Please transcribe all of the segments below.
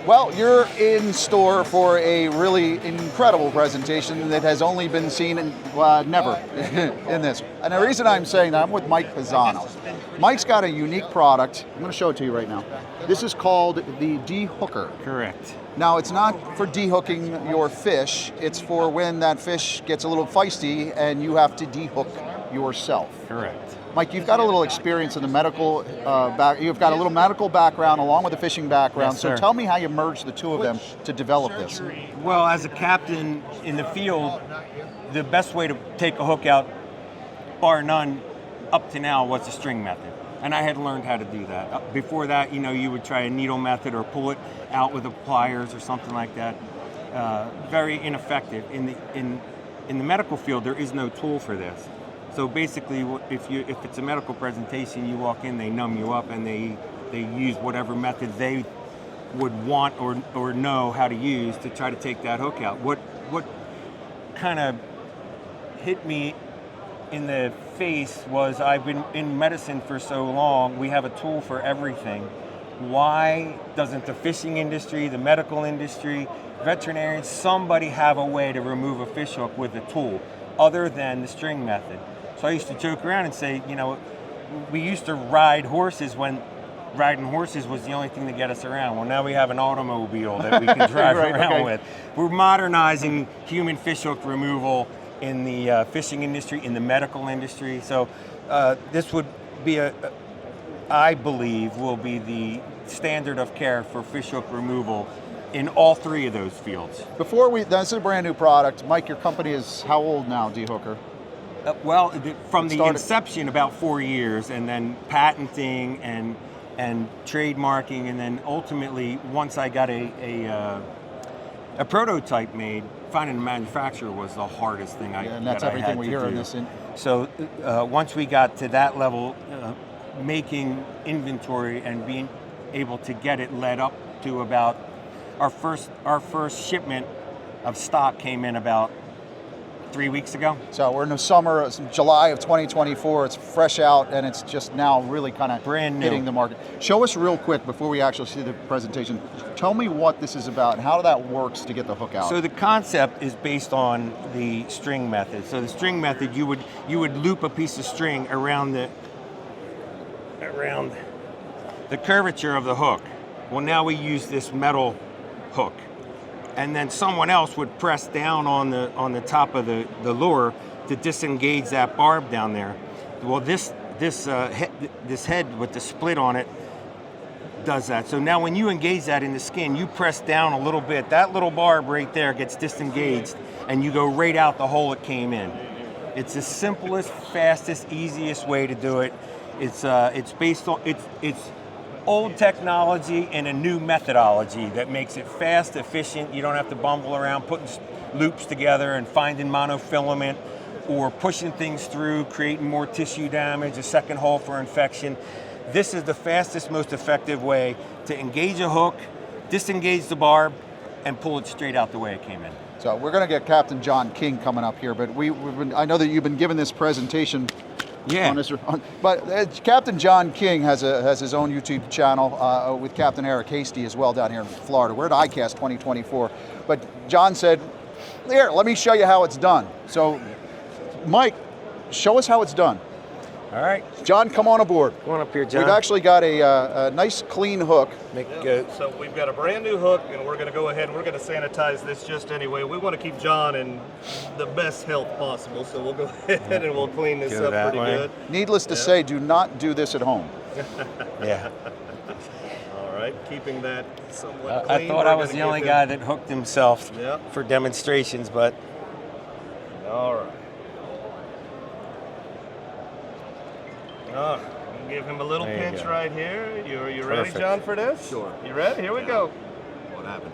Well, you're in store for a really incredible presentation that has only been seen in, never in this. And the reason I'm saying that, I'm with Mike Pisano. Mike's got a unique product. I'm going to show it to you right now. This is called the dehooker. Correct. Now, it's not for dehooking your fish. It's for when that fish gets a little feisty and you have to dehook yourself. Correct. Mike, you've got a little experience in the medical you've got a little medical background along with a fishing background. Yes, so sir. tell me how you merged the two of them to develop this. Well, as a captain in the field, the best way to take a hook out, bar none, up to now, was the string method. And I had learned how to do that. Before that, you would try a needle method or pull it out with the pliers or something like that. Very ineffective. In the medical field, there is no tool for this. So basically, if it's a medical presentation, you walk in, they numb you up, and they use whatever method they would want or know how to use to try to take that hook out. What kind of hit me in the face was, I've been in medicine for so long, we have a tool for everything. Why doesn't the fishing industry, the medical industry, veterinarians, somebody have a way to remove a fish hook with a tool other than the string method? So I used to joke around and say, we used to ride horses when riding horses was the only thing to get us around. Well, now we have an automobile that we can drive around with. We're modernizing human fish hook removal in the fishing industry, in the medical industry. So this would be I believe, will be the standard of care for fish hook removal in all three of those fields. This is a brand new product. Mike, your company is how old now, dehooker? Well, from the inception, about 4 years, and then patenting and trademarking, and then ultimately, once I got a prototype made, finding a manufacturer was the hardest thing and that's everything we hear in this. So once we got to that level, making inventory and being able to get it led up to about our first shipment of stock came in about 3 weeks ago. So we're in the summer, it's July of 2024. It's fresh out, and it's just now really kind of brand new, hitting the market. Show us real quick before we actually see the presentation. Tell me what this is about and how that works to get the hook out. So the concept is based on the string method. So the string method, you would loop a piece of string around the curvature of the hook. Well, now we use this metal hook. And then someone else would press down on the top of the lure to disengage that barb down there. Well, this head with the split on it does that. So now when you engage that in the skin, you press down a little bit. That little barb right there gets disengaged, and you go right out the hole it came in. It's the simplest, fastest, easiest way to do it. It's based on it's old technology and a new methodology that makes it fast, efficient. You don't have to bumble around putting loops together and finding monofilament or pushing things through, creating more tissue damage, a second hole for infection. This is the fastest, most effective way to engage a hook, disengage the barb, and pull it straight out the way it came in. So we're going to get Captain John King coming up here, but I know that you've been given this presentation. Yeah. But Captain John King has his own YouTube channel with Captain Eric Hasty as well down here in Florida. We're at ICAST 2024. But John said, here, let me show you how it's done. So, Mike, show us how it's done. All right. John, come on aboard. Come on up here, John. We've actually got a nice clean hook. So we've got a brand new hook, and we're going to go ahead and we're going to sanitize this just anyway. We want to keep John in the best health possible, so we'll go ahead and we'll clean this up pretty good. Needless to say, do not do this at home. Yeah. All right, keeping that somewhat clean. I thought I was the only guy that hooked himself for demonstrations, but... All right. Give him a little pinch right here. You ready, John, for this? Sure. You ready? Here we go. What happened?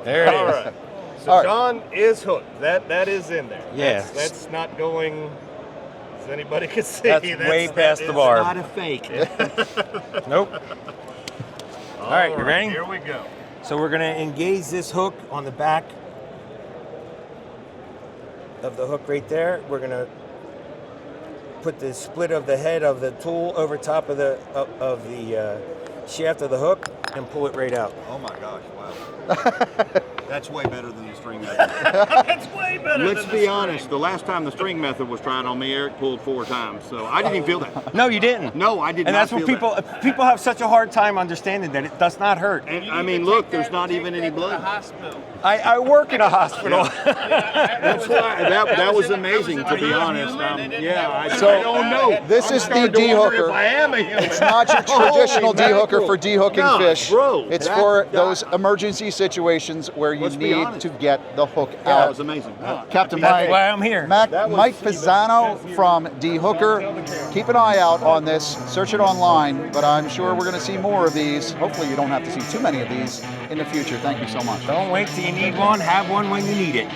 There it is. All right. So John is hooked. That is in there. Yeah. That's not going, as anybody can see. That's way past the bar. Not a fake. Nope. All right, you ready? Here we go. So we're going to engage this hook on the back of the hook right there. We're gonna put the split of the head of the tool over top of the shaft of the hook and pull it right out. Oh my gosh, wow. That's way better than the string method. That's way better. Let's than be the honest, string. the last time the string method was tried on me, Eric pulled 4 times. So I didn't even feel that. No, you didn't. No, I did And not that's what feel people have such a hard time understanding that it does not hurt. And I mean, look, there's not even any blood. I work in a hospital. That's why that was amazing, to be honest. I don't know. This I'm is the starting to wonder dehooker. if I am a human. It's not your traditional Holy dehooker mackerel. for dehooking Gosh, fish. bro, It's that- for that- those emergency situations where you Let's be need honest. to get the hook That out. was amazing. Captain That's Mike, why I'm here. That was- Mike Pisano from DHUKR. Keep an eye out on this. Search it online, but I'm sure we're going to see more of these. Hopefully you don't have to see too many of these in the future. Thank you so much. Don't wait till you need one. Have one when you need it.